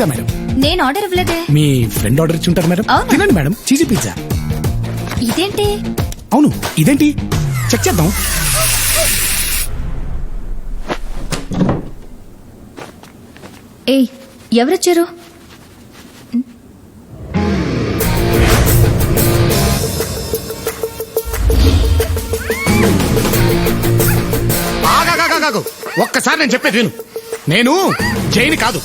Pizza madam. నేను order ఇవ్వలేదే. మీ friend order ఇచ్చి ఉంటారు మేడం. అవునా? తినండి మేడం, చీజీ పిజ్జా. ఇదేంటి? అవును, ఇదేంటి? చెక్ చేద్దాం. ఏయ్, ఎవరొచ్చారు? ఆగాగాగాగాగు. ఒక్కసారి నేను చెప్పేది విను. నేను జైని కాదు,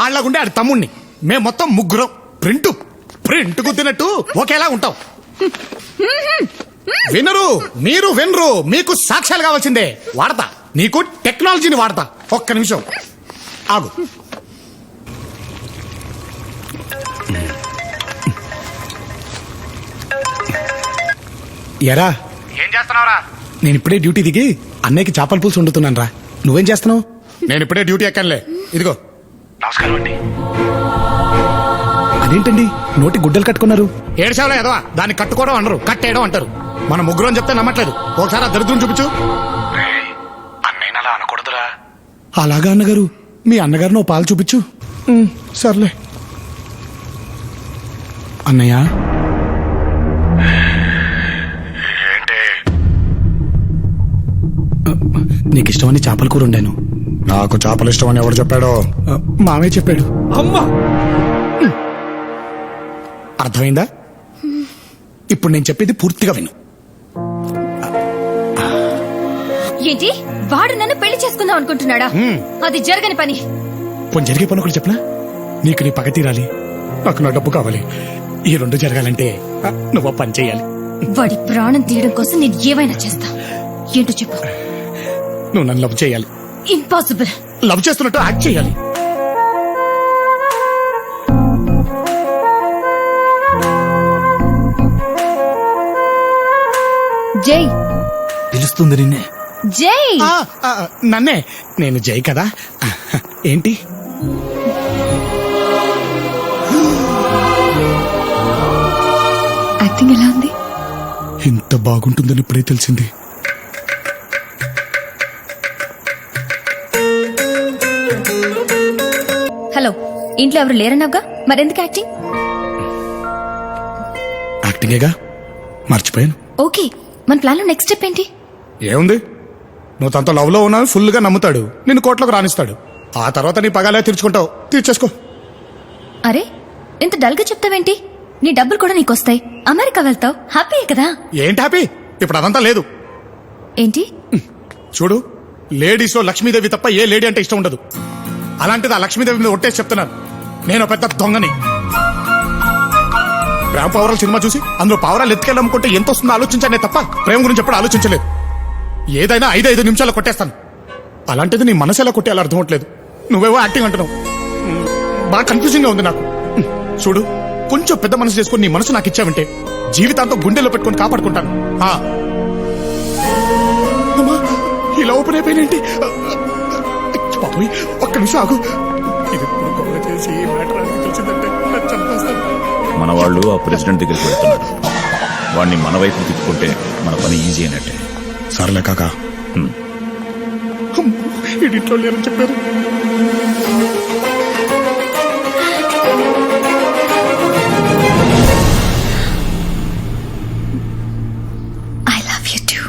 ఆళ్లగుండే ఆడి తమ్ముణ్ణి. మేము మొత్తం ముగ్గురం ప్రింట్ గుద్దినట్టు ఒకేలా ఉంటాం. వినరు, మీరు వినరు. మీకు సాక్ష్యాలు కావాల్సిందే. వాడతా, నీకు టెక్నాలజీని వాడతా. ఒక్క నిమిషం ఆగు. ఎరా, ఏం చేస్తున్నావురా? నేను ఇప్పుడే డ్యూటీ దిగి అన్నయ్యకి చేపల పులుసు వండుతున్నాను రా. నువ్వేం చేస్తున్నావు? నేను ఇప్పుడే డ్యూటీ ఎక్కనులే. ఇదిగో. నమస్కారం అండి. అదేంటండి నోటి గుడ్డలు కట్టుకున్నారు? ఏడ్చావులే ఎదవా, దాన్ని కట్టుకోవడం అనరు, కట్టేయడం అంటారు. మన ముగ్గురు అని చెప్తే నమ్మట్లేదు. ఒకసారి ఆ దరిద్రం చూపించు. అన్నయ్య అలా అనకూడదురా. అలాగా అన్నగారు? మీ అన్నగారు నువ్వు పాలు చూపించు. సర్లే అన్నయ్య. ఏంటి? నీకు ఇష్టమని చేపల కూర వండాను. నాకు చేపలు ఇష్టమని ఎవరు చెప్పాడో? మామే చెప్పాడు. అమ్మా, అర్థమైందా? ఇప్పుడు నేను చెప్పేది పూర్తిగా విను. ఏంటి? వాడు నన్ను పెళ్లి చేసుకుందాం అనుకుంటున్నాడా? అది జరగని పని. పోనీ జరిగే పని ఒకటి చెప్పనా? నీకు నీ పగ తీరాలి, నాకు నా డబ్బు కావాలి. ఈ రెండు జరగాలంటే నువ్వు పని చేయాలి. వాడి ప్రాణం తీయడం కోసం నేను ఏమైనా చేస్తా. ఏంటో చెప్పు. నువ్వు నన్ను లవ్ చేయాలి. ఇంపాసిబుల్. లవ్ చేస్తున్నట్టు యాక్ట్ చేయాలి. జై పిలుస్తుంది నిన్నే. జై నన్నే. నేను జై కదా. ఏంటి? యాక్టింగ్ ఎలా ఉంది? ఇంత బాగుంటుందని ఇప్పుడే తెలిసింది. హలో, ఇంట్లో ఎవరు లేరన్నావుగా, మరెందుకు యాక్టింగ్? యాక్టింగేగా, మర్చిపోయాను. ఓకే, మన ప్లాన్ లో నెక్స్ట్ స్టెప్ ఏంటి? ఏముంది, నువ్వు తనతో లవ్ లో ఉన్నావు, ఫుల్ గా నమ్ముతాడు, నిన్ను కోట్లోకి రాణిస్తాడు. ఆ తర్వాత నీ పగాలే తీర్చుకుంటావు. తీర్చేసుకో. అరే, ఇంత డల్ గా చెప్తావేంటి? నీ డబ్బులు కూడా నీకొస్తాయి, అమెరికా వెళ్తావు, హ్యాపీయే కదా. ఏంటి హ్యాపీ? ఇప్పుడు అదంతా లేదు. ఏంటి? చూడు, లేడీస్ లో లక్ష్మీదేవి తప్ప ఏ లేడీ అంటే ఇష్టం ఉండదు. అలాంటిది ఆ లక్ష్మీదేవి మీద ఒట్టేసి చెప్తున్నాను, నేను పెద్ద దొంగని. ప్రేమ పావురాలు సినిమా చూసి అందులో పావురాలు ఎత్తుకెళ్ళామనుకుంటే ఎంత వస్తుందో ఆలోచించానే తప్ప ప్రేమ గురించి ఎప్పుడు ఆలోచించలేదు. ఏదైనా 5 నిమిషాల్లో కొట్టేస్తాను. అలాంటిది నీ మనసు ఎలా కొట్టేయాలో అర్థం అవట్లేదు. నువ్వేవో యాక్టింగ్ అంటున్నావు, బాగా కన్ఫ్యూజింగ్ గా ఉంది నాకు. చూడు, కొంచెం పెద్ద మనసు చేసుకుని నీ మనసు నాకు ఇచ్చావంటే జీవితాంతో గుండెల్లో పెట్టుకుని కాపాడుకుంటాను. ఇలా ఓపెన్ అయిపోయినేంటి? బాబోయ్, ఒక్క నిమిషం ఆగు. ఇది చేసి తెలిసిందంటే మన వాళ్ళు ఆ ప్రెసిడెంట్ దగ్గరికి వెళ్తున్నారు. వాడిని మన వైపు తిప్పుకుంటే మన పని ఈజీ అయినట్టే. సర్లే కాకా. ఇంట్లో లేరని చెప్పారు. I love you two.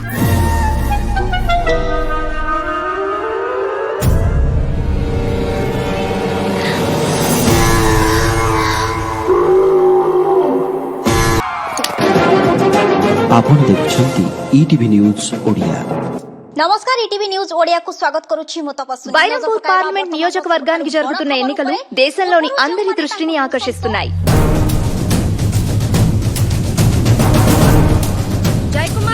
ଆପଣ ଦେଖୁଛନ୍ତି ଇଟିଭି ନ୍ୟୁଜ୍ ଓଡ଼ିଆ। నమస్కారం, ఈటీవీ న్యూస్ ఓడియాకు స్వాగత్ కరుచి ముతపస్సు. బైరంపూర్ పార్లమెంట్ నియోజకవర్గానికి జరుగుతున్న ఎన్నికలు దేశంలోని అందరి దృష్టిని ఆకర్షిస్తున్నాయి.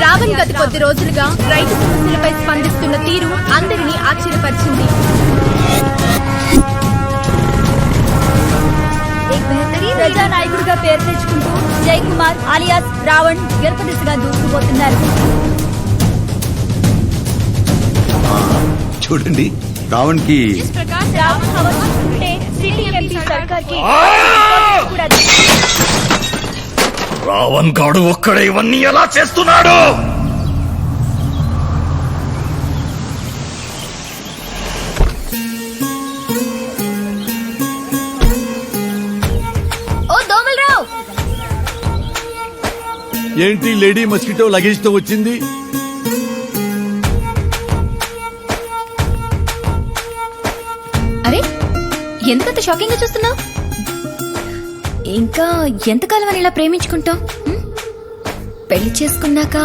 రావణ్ గత కొద్ది రోజులుగా రైతు సమస్యలపై స్పందిస్తున్న తీరు అందరినీ ఆశ్చర్యపరిచింది. ప్రజానాయకుడిగా పేరు తెచ్చుకుంటూ జై కుమార్ అలియాస్ రావణ్ గర్భదిశగా దూసుకుపోతున్నారు. చూడండి, రావణ్ కి రావణ్ గాడు ఒక్కడే ఇవన్నీ ఎలా చేస్తున్నాడు? ఏంటి లేడీ మస్కిటో లగేజ్ తో వచ్చింది? అరే ఎందుకంత షాకింగ్ గా చూస్తున్నావు? ఇంకా ఎంతకాలం అని ఇలా ప్రేమించుకుంటాం? పెళ్లి చేసుకున్నాక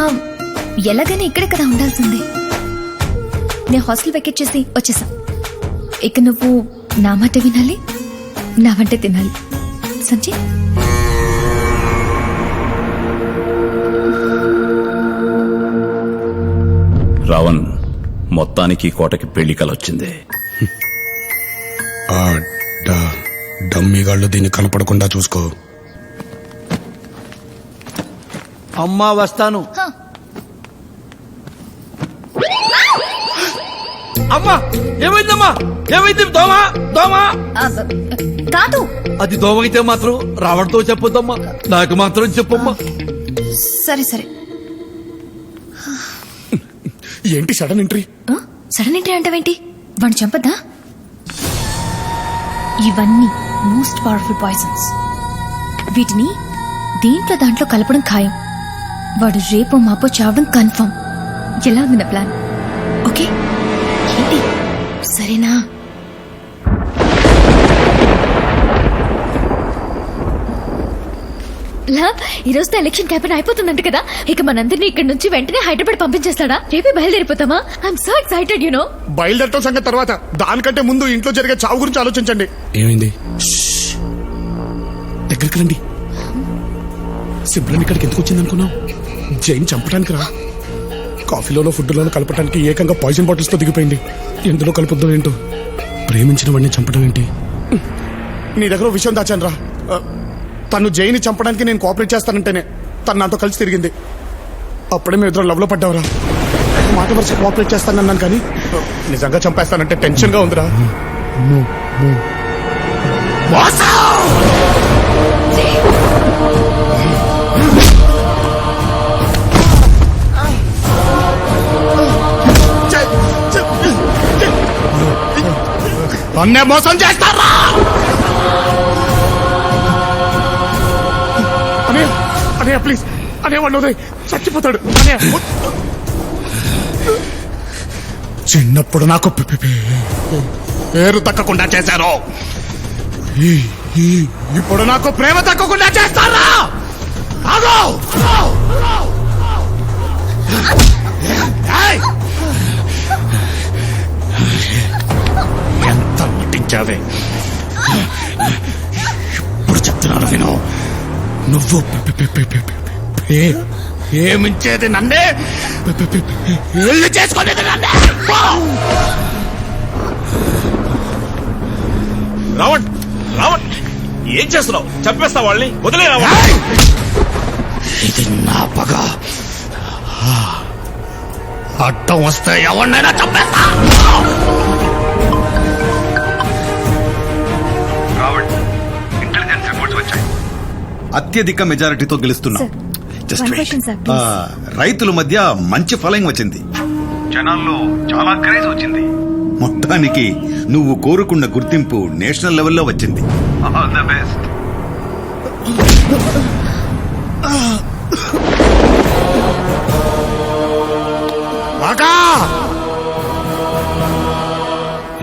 ఎలాగైనా ఇక్కడే కదా ఉండాల్సింది. నేను హాస్టల్ వెకెట్ చేసి వచ్చేసా. ఇక నువ్వు నా మాట వినాలి, నా వంటే తినాలి. సంజయ్ రావణ్, మొత్తానికి కోటకి పెళ్లి కలొచ్చింది. డమ్మీగాళ్ళు దీన్ని కనపడకుండా చూసుకో. అమ్మా వస్తాను. అమ్మా ఏమైందమ్మా? ఏమైంది? దోమా దోమా? కాదు, అది దోమైతే మాత్రం రావణ్తో చెప్పొద్దమ్మా, నాకు మాత్రం చెప్పమ్మా. సరే సరే. ఏంటి సడన్ ఎంట్రీ? సడన్ ఎంట్రీ అంటావేంటి? వాడిని చంపద్దా? ఇవన్నీ మోస్ట్ పవర్ఫుల్ పాయిజన్స్. వీటిని దాంట్లో కలపడం ఖాయం. వాడు రేపో మాపో చావడం కన్ఫర్మ్. ఎలా ఉంది నా ప్లాన్? ఓకే ఏంటి? సరేనా? ఈ రోజుతో ఎలక్షన్ క్యాంపెయిన్ అయిపోతుందంట కదా. ఇక మనందరినీ ఇక్కడ నుంచి వెంటనే హైదరాబాద్ పంపించేస్తాడా? రేపే బయలుదేరిపోతామా? I'm so excited you know. బయలుదేరటం సంగతి తర్వాత, దానికంటే ముందు ఇంట్లో జరిగే చావు గురించి ఆలోచించండి. ఏమైంది? దగ్గరికి రండి. సిబ్రన్ ఇక్కడికి ఎందుకు వచ్చింది అనుకున్నావు? జైన్ చంపడానికి రా. కాఫీలోనో ఫుడ్లోనో కలపడానికి ఏకంగా పాయిజన్ బాటిల్స్ తో దిగిపోయింది. ఎందులో కలుపుద్దాం ఏంటో. ప్రేమించిన వాడిని చంపడం ఏంటి? నీ దగ్గర విషయం దాచాను రా. తను జైని చంపడానికి నేను కోఆపరేట్ చేస్తానంటేనే తను నాతో కలిసి తిరిగింది. అప్పుడే మేము ఇద్దరు లవ్ లో పడ్డావురా. మాట వరుస కోఆపరేట్ చేస్తానన్నాను కానీ నిజంగా చంపేస్తానంటే టెన్షన్ గా ఉందిరా. అన్నే మోసం చేస్తారా? అనే ప్లీజ్ అనే వాడు చచ్చిపోతాడు. చిన్నప్పుడు నాకు పేరు తక్కకుండా చేశారు, ఇప్పుడు నాకు ప్రేమ తక్కకుండా చేస్తారా? ఎంత నటించావే. ఇప్పుడు చెప్తున్నాను విను. నువ్వు ఏమించేది నన్నే, ఇల్లు చేసుకునేది నన్నే. రావణ్, రావణ్ ఏం చేస్తున్నావు? చంపేస్తా వాళ్ళని, వదిలే రావణ్. ఇది నా పగ. అడ్డం వస్తే ఎవరినైనా చంపేస్తా. ఇంటెలిజెన్స్ రిపోర్ట్స్ వచ్చాయి. అత్యధిక మెజారిటీతో గెలుస్తున్నాం. One question, sir, please. రైతుల మధ్య మంచి ఫాలోయింగ్ వచ్చింది. జనాల్లో చాలా క్రేజ్ వచ్చింది. మొత్తానికి నువ్వు కోరుకున్న గుర్తింపు నేషనల్ లెవెల్లో వచ్చింది. All the best.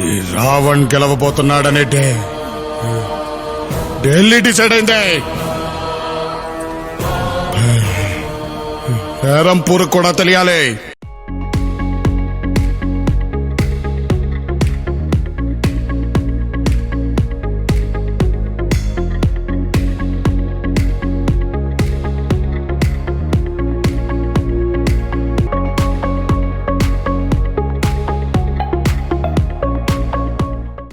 ఈ రావణ్ గెలవబోతున్నాడనే ఢిల్లీ డిసైడ్ అయింది. పేరంపూర్ కూడా తెలియాలి.